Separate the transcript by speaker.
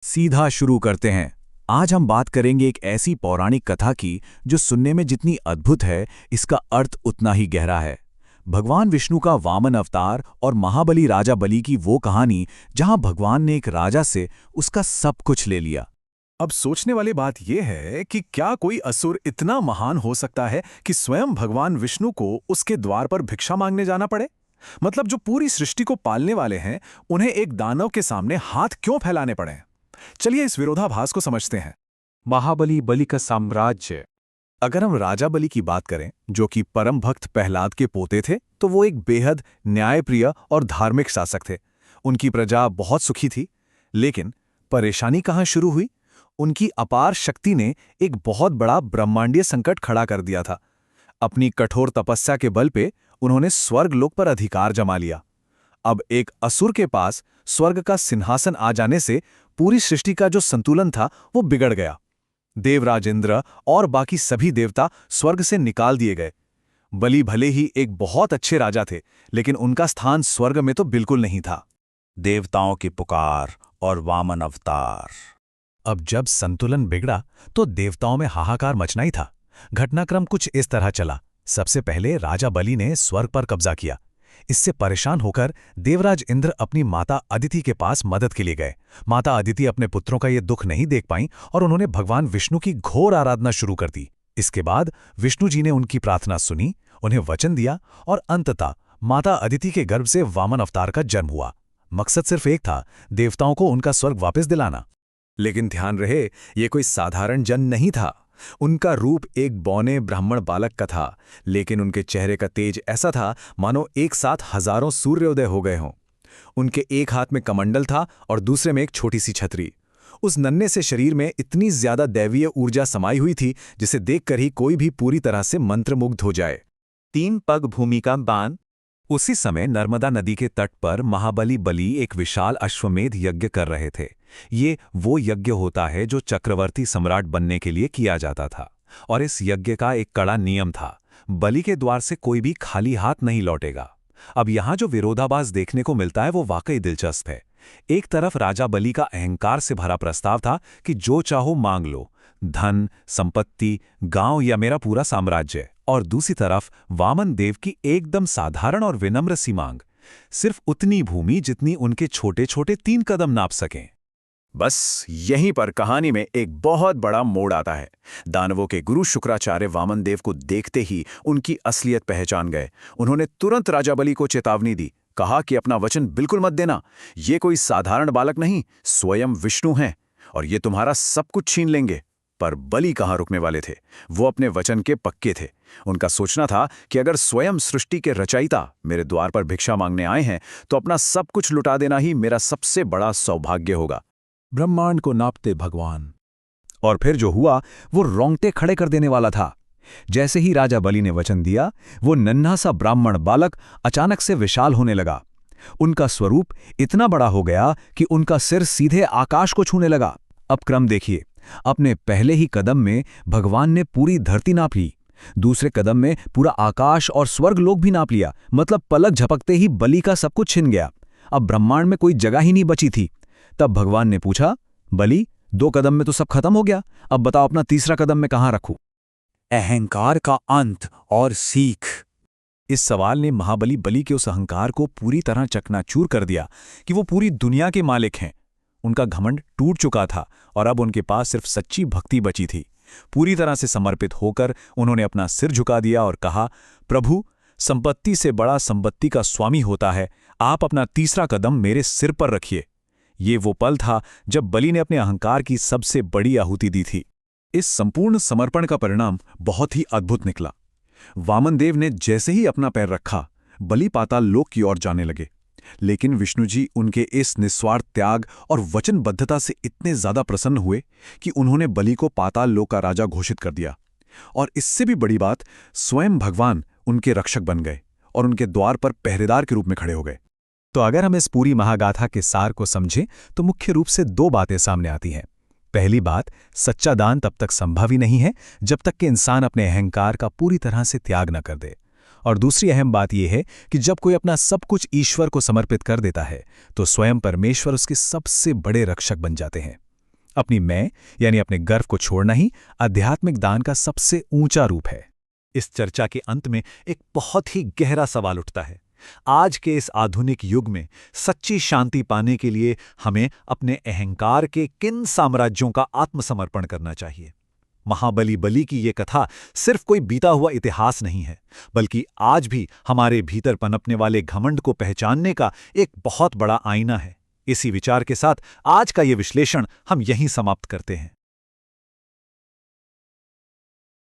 Speaker 1: सीधा शुरू करते हैं। आज हम बात करेंगे एक ऐसी पौराणिक कथा की जो सुनने में जितनी अद्भुत है, इसका अर्थ उतना ही गहरा है। भगवान विष्णु का वामन अवतार और महाबली राजा बलि की वो कहानी जहां भगवान ने एक राजा से उसका सब कुछ ले लिया।
Speaker 2: अब सोचने वाली बात यह है कि क्या कोई असुर इतना महान हो सकता है कि स्वयं भगवान विष्णु को उसके द्वार पर भिक्षा मांगने जाना पड़े। मतलब जो पूरी सृष्टि को पालने वाले हैं, उन्हें एक दानव के सामने हाथ क्यों फैलाने पड़े। चलिए इस विरोधाभास को समझते हैं।
Speaker 1: महाबली बलि का साम्राज्य।
Speaker 2: अगर हम राजा बलि की बात करें, जो कि परम भक्त प्रहलाद के पोते थे, तो वो एक बेहद न्यायप्रिय और धार्मिक शासक थे। उनकी प्रजा बहुत सुखी थी, लेकिन परेशानी कहाँ शुरू हुई। उनकी अपार शक्ति ने एक बहुत बड़ा ब्रह्मांडीय संकट खड़ा कर दिया था। अपनी कठोर तपस्या के बल पे उन्होंने स्वर्ग लोक पर अधिकार जमा लिया। अब एक असुर के पास स्वर्ग का सिंहासन आ जाने से पूरी सृष्टि का जो संतुलन था वो बिगड़ गया। देवराज इंद्र और बाकी सभी देवता स्वर्ग से निकाल दिए गए। बलि भले ही एक बहुत अच्छे राजा थे, लेकिन उनका स्थान स्वर्ग में तो बिल्कुल नहीं था।
Speaker 1: देवताओं की पुकार और वामन अवतार। अब जब संतुलन बिगड़ा तो देवताओं में हाहाकार मचना ही था। घटनाक्रम कुछ इस तरह चला। सबसे पहले राजा बलि ने स्वर्ग पर कब्जा किया। इससे परेशान होकर देवराज इंद्र अपनी माता अदिति के पास मदद के लिए गए। माता अदिति अपने पुत्रों का ये दुख नहीं देख पाईं और उन्होंने भगवान विष्णु की घोर आराधना शुरू कर दी। इसके बाद विष्णु जी ने उनकी प्रार्थना सुनी, उन्हें वचन दिया और अंततः माता अदिति के गर्भ से वामन अवतार का जन्म हुआ। मकसद सिर्फ एक था, देवताओं को उनका स्वर्ग वापस दिलाना।
Speaker 2: लेकिन ध्यान रहे, ये कोई साधारण जन नहीं था। उनका रूप एक बौने ब्राह्मण बालक का था, लेकिन उनके चेहरे का तेज ऐसा था मानो एक साथ हजारों सूर्योदय हो गए हों। उनके एक हाथ में कमंडल था और दूसरे में एक छोटी सी छतरी। उस नन्हे से शरीर में इतनी ज्यादा दैवीय ऊर्जा समाई हुई थी, जिसे देखकर ही कोई भी पूरी तरह से मंत्रमुग्ध हो जाए।
Speaker 1: 3 पग भूमि का बाण। उसी समय नर्मदा नदी के तट पर महाबली बलि एक विशाल अश्वमेध यज्ञ कर रहे थे। ये वो यज्ञ होता है जो चक्रवर्ती सम्राट बनने के लिए किया जाता था, और इस यज्ञ का एक कड़ा नियम था, बलि के द्वार से कोई भी खाली हाथ नहीं लौटेगा। अब यहाँ जो विरोधाभास देखने को मिलता है वो वाकई दिलचस्प है। एक तरफ राजा बलि का अहंकार से भरा प्रस्ताव था कि जो चाहो मांग लो, धन, संपत्ति, गांव या मेरा पूरा साम्राज्य, और दूसरी तरफ वामन देव की एकदम साधारण और विनम्र सी मांग, सिर्फ उतनी भूमि जितनी उनके छोटे छोटे 3 कदम नाप सकें।
Speaker 2: बस यहीं पर कहानी में एक बहुत बड़ा मोड़ आता है। दानवों के गुरु शुक्राचार्य वामन देव को देखते ही उनकी असलियत पहचान गए। उन्होंने तुरंत राजा बलि को चेतावनी दी, कहा कि अपना वचन बिल्कुल मत देना। ये कोई साधारण बालक नहीं, स्वयं विष्णु हैं, और ये तुम्हारा सब कुछ छीन लेंगे। पर बलि कहाँ रुकने वाले थे। वो अपने वचन के पक्के थे। उनका सोचना था कि अगर स्वयं सृष्टि के रचयिता मेरे द्वार पर भिक्षा मांगने आए हैं, तो अपना सब कुछ लुटा देना ही मेरा सबसे बड़ा सौभाग्य होगा।
Speaker 1: ब्रह्मांड को नापते भगवान। और फिर जो हुआ वो रोंगटे खड़े कर देने वाला था। जैसे ही राजा बलि ने वचन दिया, वो नन्हा सा ब्राह्मण बालक अचानक से विशाल होने लगा। उनका स्वरूप इतना बड़ा हो गया कि उनका सिर सीधे आकाश को छूने लगा। अब क्रम देखिए, अपने पहले ही कदम में भगवान ने पूरी धरती नाप ली, दूसरे कदम में पूरा आकाश और स्वर्ग लोक भी नाप लिया। मतलब पलक झपकते ही बलि का सब कुछ छिन गया। अब ब्रह्मांड में कोई जगह ही नहीं बची थी। तब भगवान ने पूछा, बलि, 2 कदम में तो सब खत्म हो गया, अब बताओ अपना तीसरा कदम में कहां रखूं? अहंकार का अंत और सीख। इस सवाल ने महाबली बलि के उस अहंकार को पूरी तरह चकनाचूर कर दिया कि वो पूरी दुनिया के मालिक हैं। उनका घमंड टूट चुका था और अब उनके पास सिर्फ सच्ची भक्ति बची थी। पूरी तरह से समर्पित होकर उन्होंने अपना सिर झुका दिया और कहा, प्रभु, संपत्ति से बड़ा संपत्ति का स्वामी होता है, आप अपना तीसरा कदम मेरे सिर पर रखिए। ये वो पल था जब बलि ने अपने अहंकार की सबसे बड़ी आहुति दी थी। इस संपूर्ण समर्पण का परिणाम बहुत ही अद्भुत निकला। वामन देव ने जैसे ही अपना पैर रखा, बलि पाताल लोक की ओर जाने लगे। लेकिन विष्णु जी उनके इस निस्वार्थ त्याग और वचनबद्धता से इतने ज्यादा प्रसन्न हुए कि उन्होंने बलि को पाताल लोक का राजा घोषित कर दिया। और इससे भी बड़ी बात, स्वयं भगवान उनके रक्षक बन गए और उनके द्वार पर पहरेदार के रूप में खड़े हो गए। तो अगर हम इस पूरी महागाथा के सार को समझें तो मुख्य रूप से 2 बातें सामने आती हैं। पहली बात, सच्चा दान तब तक संभव ही नहीं है जब तक कि इंसान अपने अहंकार का पूरी तरह से त्याग न कर दे। और दूसरी अहम बात यह है कि जब कोई अपना सब कुछ ईश्वर को समर्पित कर देता है तो स्वयं परमेश्वर उसके सबसे बड़े रक्षक बन जाते हैं। अपनी मैं यानी अपने गर्व को छोड़ना ही आध्यात्मिक दान का सबसे ऊंचा रूप है।
Speaker 2: इस चर्चा के अंत में एक बहुत ही गहरा सवाल उठता है। आज के इस आधुनिक युग में सच्ची शांति पाने के लिए हमें अपने अहंकार के किन साम्राज्यों का आत्मसमर्पण करना चाहिए? महाबली बलि की ये कथा सिर्फ कोई बीता हुआ इतिहास नहीं है, बल्कि आज भी हमारे भीतर पनपने वाले घमंड को पहचानने का एक बहुत बड़ा आईना है। इसी विचार के साथ आज का ये विश्लेषण हम यहीं समाप्त करते हैं।